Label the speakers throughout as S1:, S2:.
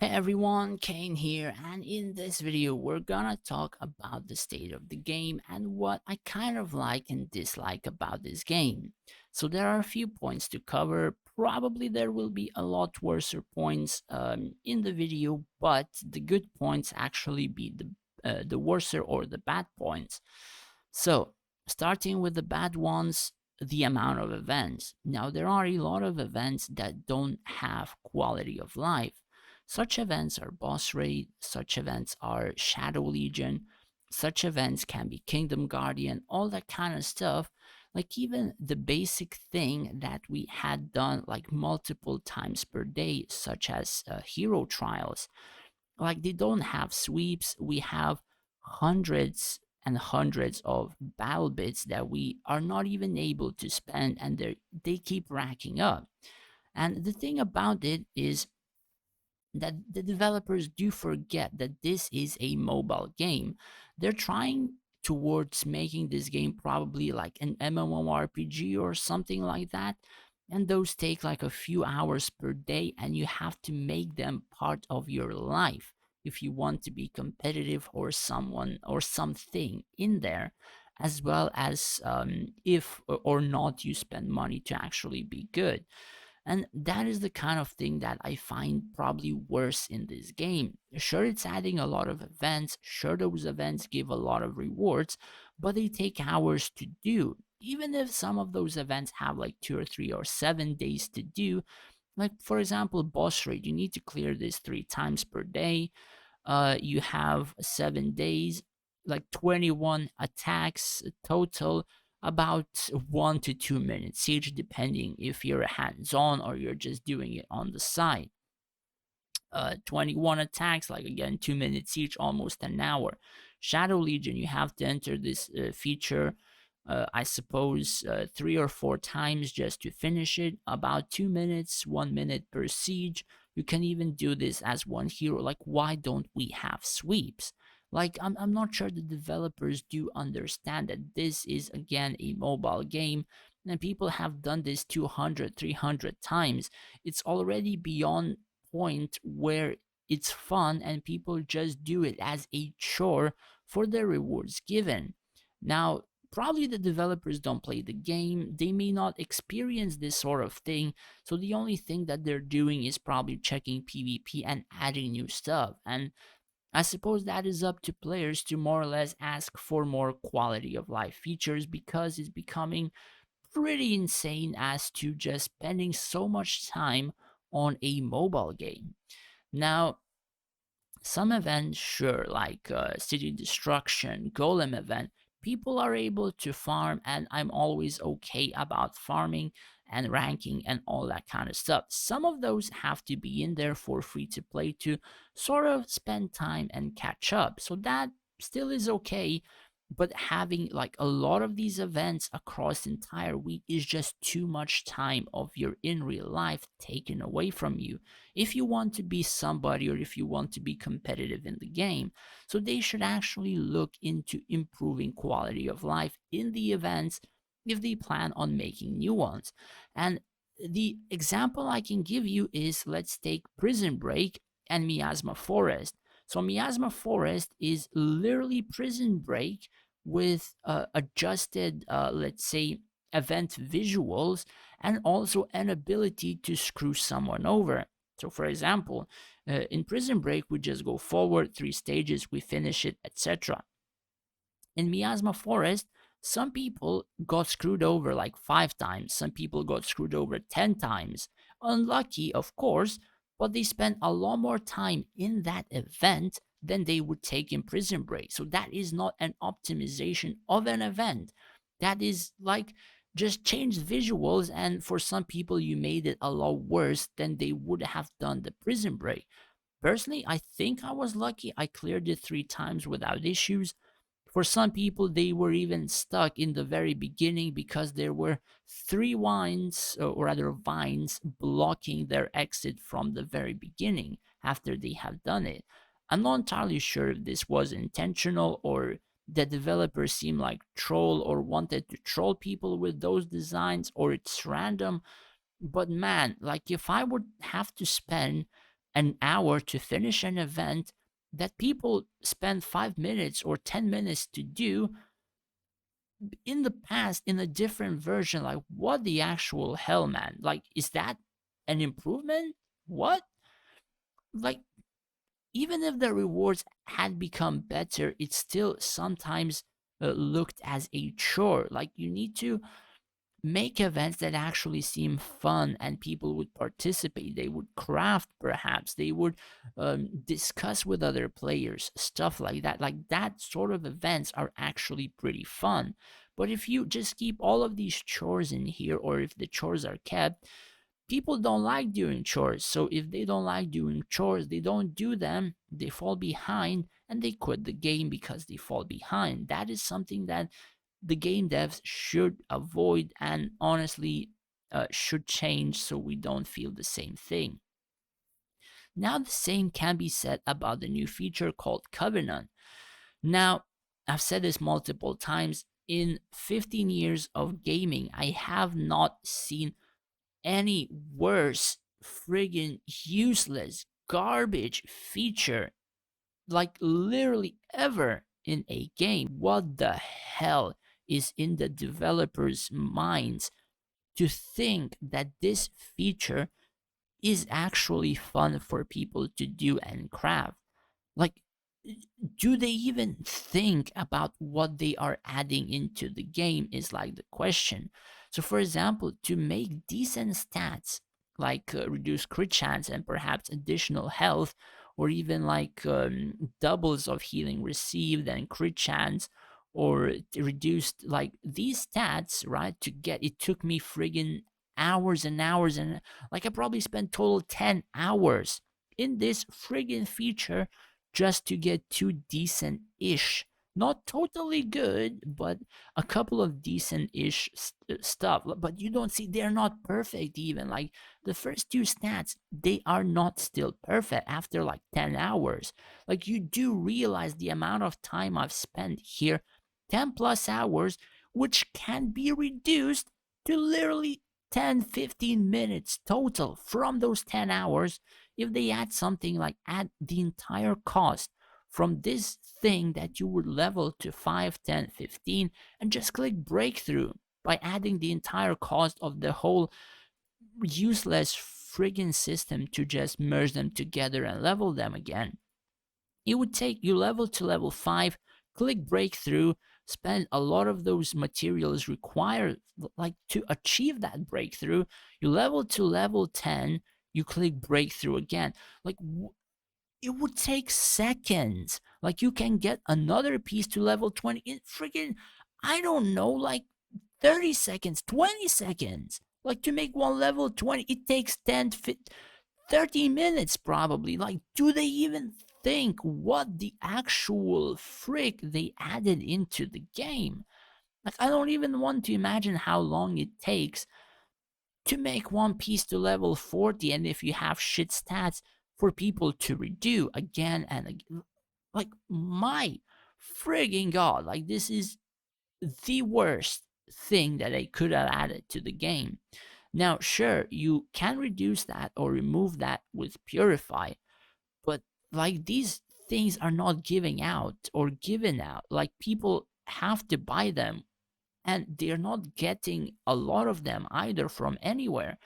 S1: Hey everyone, Kane here, and in this video we're gonna talk about the state of the game and what I kind of like and dislike about this game. So there are a few points to cover. Probably there will be a lot worse points in the video, but the good points actually be the worser or the bad points. So starting with the bad ones, the amount of events. Now there are a lot of events that don't have quality of life. Such events are boss raid, such events are Shadow Legion, such events can be Kingdom Guardian, all that kind of stuff. Like even the basic thing that we had done like multiple times per day, such as hero trials, like they don't have sweeps. We have hundreds and hundreds of battle bits that we are not even able to spend, and they keep racking up. And the thing about it is that the developers do forget that this is a mobile game. They're trying towards making this game probably like an MMORPG or something like that. And those take like a few hours per day, and you have to make them part of your life if you want to be competitive or someone or something in there, as well as if or not you spend money to actually be good. And that is the kind of thing that I find probably worse in this game. Sure, it's adding a lot of events, sure, those events give a lot of rewards, but they take hours to do. Even if some of those events have like 2 or 3 or 7 days to do, like for example, boss raid, you need to clear this 3 times per day. You have 7 days, like 21 attacks total, about 1 to 2 minutes each, depending if you're hands on or you're just doing it on the side. 21 attacks, like again, 2 minutes each, almost an hour. Shadow Legion, you have to enter this feature, I suppose, 3 or 4 times just to finish it. About 2 minutes, 1 minute per siege. You can even do this as one hero. Like, why don't we have sweeps? Like, I'm not sure the developers do understand that this is, again, a mobile game, and people have done this 200, 300 times. It's already beyond point where it's fun and people just do it as a chore for the rewards given. Now, probably the developers don't play the game, they may not experience this sort of thing, so the only thing that they're doing is probably checking PvP and adding new stuff. And I suppose that is up to players to more or less ask for more quality of life features, because it's becoming pretty insane as to just spending so much time on a mobile game. Now, some events, sure, like city destruction, golem event, people are able to farm, and I'm always okay about farming and ranking and all that kind of stuff. Some of those have to be in there for free to play to sort of spend time and catch up. So that still is okay, but having like a lot of these events across the entire week is just too much time of your in real life taken away from you if you want to be somebody or if you want to be competitive in the game. So they should actually look into improving quality of life in the events if they plan on making new ones. And the example I can give you is, let's take Prison Break and Miasma Forest. So Miasma Forest is literally Prison Break with adjusted, let's say, event visuals, and also an ability to screw someone over. So, for example, in Prison Break, we just go forward 3 stages, we finish it, etc. In Miasma Forest, some people got screwed over like 5 times, some people got screwed over 10 times. Unlucky, of course, but they spent a lot more time in that event than they would take in Prison Break. So that is not an optimization of an event. That is like just changed visuals, and for some people, you made it a lot worse than they would have done the Prison Break. Personally, I think I was lucky. I cleared it 3 times without issues. For some people, they were even stuck in the very beginning because there were 3 vines, or rather vines, blocking their exit from the very beginning after they have done it. I'm not entirely sure if this was intentional or the developers seemed like troll or wanted to troll people with those designs, or it's random. But man, like if I would have to spend an hour to finish an event that people spend 5 minutes or 10 minutes to do in the past in a different version. Like, what the actual hell, man? Like, is that an improvement? What? Like, even if the rewards had become better, it still sometimes looked as a chore. Like, you need to make events that actually seem fun and people would participate. They would craft, perhaps. They would discuss with other players, stuff like that. Like, that sort of events are actually pretty fun. But if you just keep all of these chores in here, or if the chores are kept, people don't like doing chores. So if they don't like doing chores, they don't do them, they fall behind, and they quit the game because they fall behind. That is something that the game devs should avoid, and honestly should change, so we don't feel the same thing. Now, the same can be said about the new feature called Covenant. Now, I've said this multiple times. In 15 years of gaming, I have not seen any worse, friggin' useless, garbage feature, like literally ever, in a game. What the hell is in the developers' minds to think that this feature is actually fun for people to do and craft? Like, do they even think about what they are adding into the game, is like the question. So, for example, to make decent stats like reduce crit chance and perhaps additional health, or even like doubles of healing received and crit chance, or reduced like these stats, right? To get it took me friggin' hours and hours, and like I probably spent total 10 hours in this friggin' feature just to get two decent ish. Not totally good, but a couple of decent ish stuff. But you don't see, they're not perfect even. Like, the first two stats, they are not still perfect after like 10 hours. Like, you do realize the amount of time I've spent here, 10 plus hours, which can be reduced to literally 10, 15 minutes total from those 10 hours if they add something like add the entire cost from this thing that you would level to 5, 10, 15, and just click breakthrough by adding the entire cost of the whole useless friggin' system to just merge them together and level them again. It would take you level to level 5, click breakthrough, spend a lot of those materials required like to achieve that breakthrough. You level to level 10, you click breakthrough again. Like, it would take seconds. Like, you can get another piece to level 20 in friggin', I don't know, like 30 seconds, 20 seconds. Like, to make one level 20, it takes 10 to 30 minutes probably. Like, do they even think what the actual frick they added into the game? Like, I don't even want to imagine how long it takes to make one piece to level 40, and if you have shit stats, for people to redo again and again. Like, my frigging god, like, this is the worst thing that they could have added to the game. Now, sure, you can reduce that or remove that with Purify, but like, these things are not giving out or given out. Like, people have to buy them, and they're not getting a lot of them either from anywhere.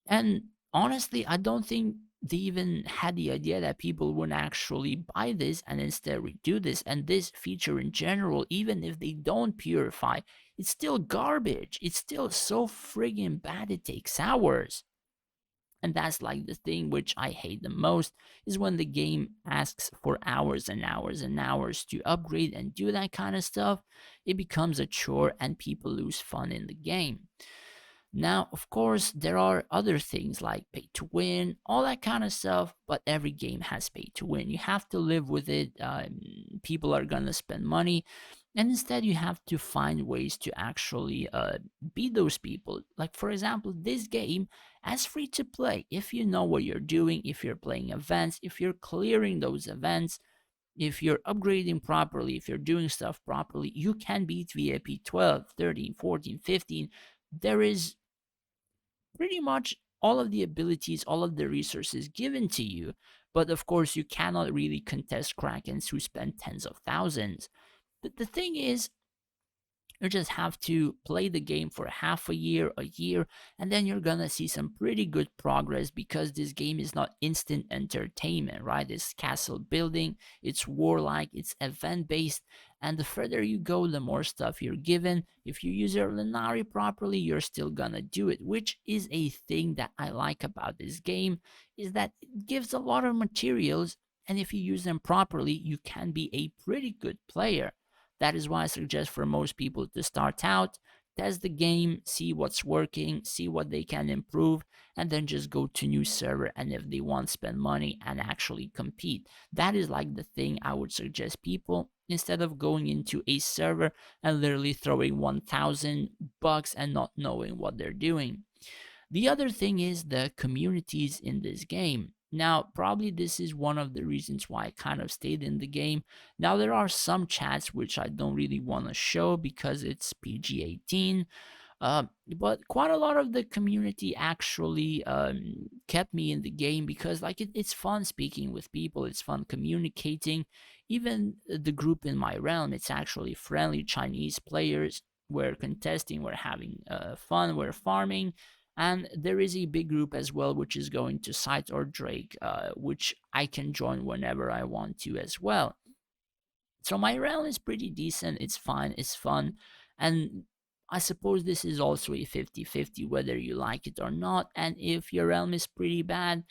S1: And honestly, I don't think they even had the idea that people would actually buy this and instead redo this. And this feature in general, even if they don't purify, it's still garbage. It's still so friggin' bad it takes hours. And that's like the thing which I hate the most, is when the game asks for hours and hours and hours to upgrade and do that kind of stuff. It becomes a chore and people lose fun in the game. Now, of course, there are other things like pay to win, all that kind of stuff, but every game has pay to win. You have to live with it. People are going to spend money, and instead, you have to find ways to actually beat those people. Like, for example, this game, as free to play, if you know what you're doing, if you're playing events, if you're clearing those events, if you're upgrading properly, if you're doing stuff properly, you can beat VIP 12, 13, 14, 15. There is pretty much all of the abilities, all of the resources given to you. But of course, you cannot really contest Krakens who spend tens of thousands. The thing is, you just have to play the game for half a year, and then you're gonna see some pretty good progress because this game is not instant entertainment, right? It's castle building, it's warlike, it's event based, and the further you go, the more stuff you're given. If you use your Lenari properly, you're still gonna do it, which is a thing that I like about this game, is that it gives a lot of materials, and if you use them properly, you can be a pretty good player. That is why I suggest for most people to start out, test the game, see what's working, see what they can improve, and then just go to new server, and if they want, spend money and actually compete. That is like the thing I would suggest people, instead of going into a server and literally throwing 1,000 bucks and not knowing what they're doing. The other thing is the communities in this game. Now, probably this is one of the reasons why I kind of stayed in the game. Now, there are some chats which I don't really want to show because it's PG 18, but quite a lot of the community actually kept me in the game because like it's fun speaking with people, it's fun communicating. Even the group in my realm, it's actually friendly Chinese players. We're contesting, we're having fun, we're farming. And there is a big group as well, which is going to Site or Drake, which I can join whenever I want to as well. So my realm is pretty decent. It's fine. It's fun. And I suppose this is also a 50-50 whether you like it or not. And if your realm is pretty bad,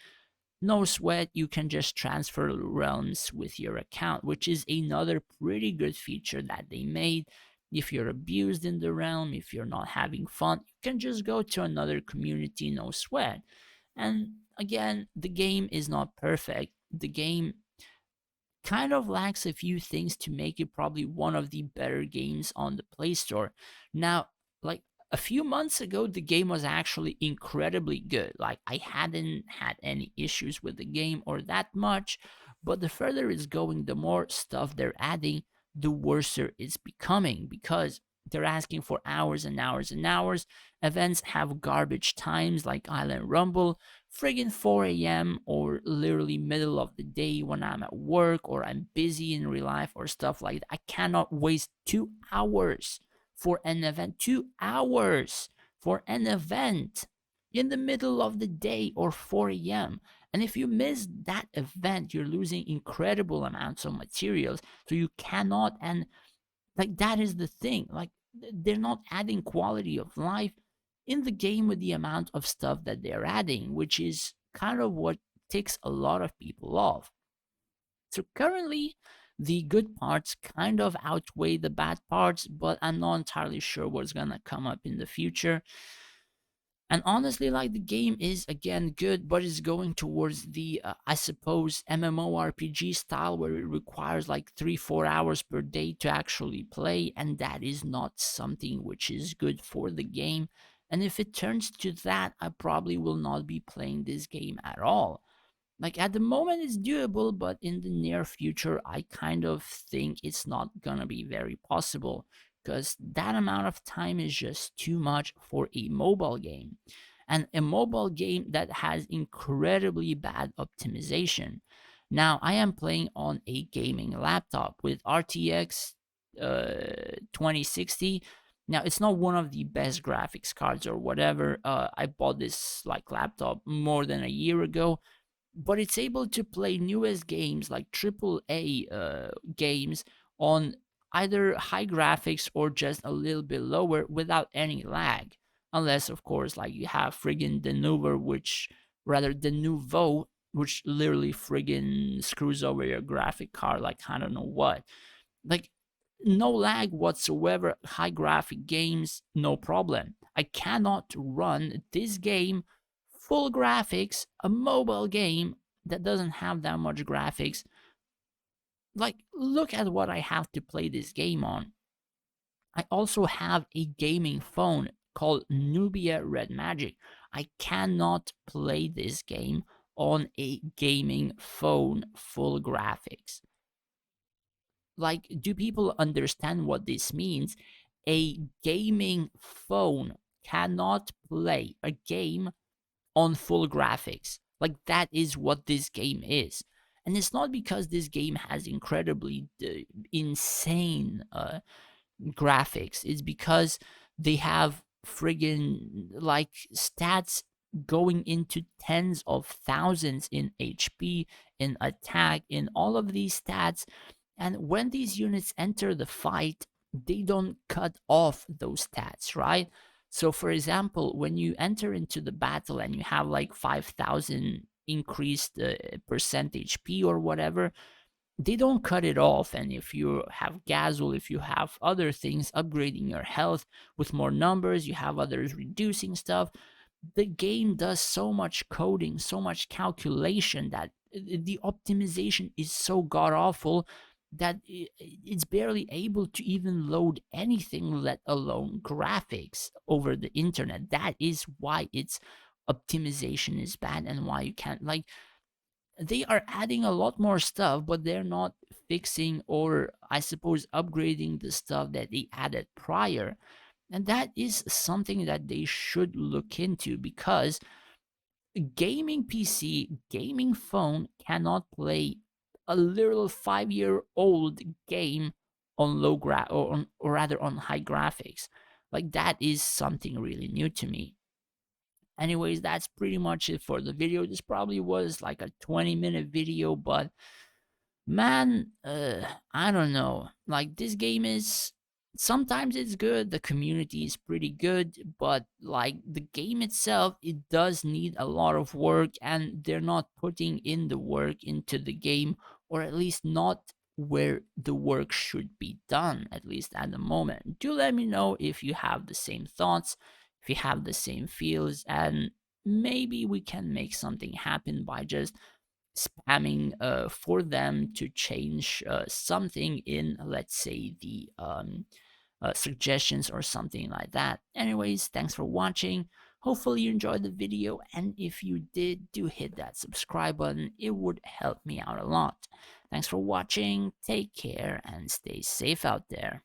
S1: no sweat. You can just transfer realms with your account, which is another pretty good feature that they made. If you're abused in the realm, if you're not having fun, you can just go to another community, no sweat. And again, the game is not perfect. The game kind of lacks a few things to make it probably one of the better games on the Play Store. Now, like a few months ago, the game was actually incredibly good. Like, I hadn't had any issues with the game or that much, but the further it's going, the more stuff they're adding, the worser it's becoming because they're asking for hours and hours and hours. Events have garbage times like Island Rumble, friggin' 4 a.m. or literally middle of the day when I'm at work or I'm busy in real life or stuff like that. I cannot waste 2 hours for an event. 2 hours for an event in the middle of the day or 4 a.m. And if you miss that event, you're losing incredible amounts of materials. So you cannot, and like that is the thing. Like they're not adding quality of life in the game with the amount of stuff that they're adding, which is kind of what ticks a lot of people off. So currently, the good parts kind of outweigh the bad parts, but I'm not entirely sure what's gonna come up in the future. And honestly, like the game is again good, but it's going towards the, I suppose, MMORPG style where it requires like 3-4 hours per day to actually play, and that is not something which is good for the game. And if it turns to that, I probably will not be playing this game at all. Like at the moment it's doable, but in the near future I kind of think it's not gonna be very possible because that amount of time is just too much for a mobile game, and a mobile game that has incredibly bad optimization. Now I am playing on a gaming laptop with RTX 2060. Now it's not one of the best graphics cards or whatever. I bought this like laptop more than a year ago, but it's able to play newest games like AAA games on either high graphics or just a little bit lower without any lag. Unless, of course, like you have friggin' the Nouveau, which rather the Nouveau, which literally friggin' screws over your graphic card like I don't know what. Like no lag whatsoever, high graphic games, no problem. I cannot run this game full graphics, a mobile game that doesn't have that much graphics. Like, look at what I have to play this game on. I also have a gaming phone called Nubia Red Magic. I cannot play this game on a gaming phone full graphics. Like, do people understand what this means? A gaming phone cannot play a game on full graphics. Like that is what this game is. And it's not because this game has incredibly insane graphics. It's because they have friggin' like stats going into tens of thousands in HP, in attack, in all of these stats. And when these units enter the fight, they don't cut off those stats, right? So, for example, when you enter into the battle and you have like 5,000 increased percent HP or whatever, they don't cut it off. And if you have Gazelle, if you have other things upgrading your health with more numbers, you have others reducing stuff, the game does so much coding, so much calculation that the optimization is so god awful that it's barely able to even load anything, let alone graphics, over the internet. That is why its optimization is bad and why you can't, like, they are adding a lot more stuff, but they're not fixing or, I suppose, upgrading the stuff that they added prior. And that is something that they should look into, because gaming PC, gaming phone cannot play a little 5-year-old game on or rather on high graphics. Like that is something really new to me. Anyways, that's pretty much it for the video. This probably was like a 20-minute video, but man, I don't know. Like this game is, sometimes it's good, the community is pretty good, but like the game itself, it does need a lot of work, and they're not putting in the work into the game, or at least not where the work should be done, at least at the moment. Do let me know if you have the same thoughts, if you have the same feels, and maybe we can make something happen by just spamming for them to change something in, let's say, the suggestions or something like that. Anyways, thanks for watching. Hopefully you enjoyed the video, and if you did, do hit that subscribe button. It would help me out a lot. Thanks for watching, take care, and stay safe out there.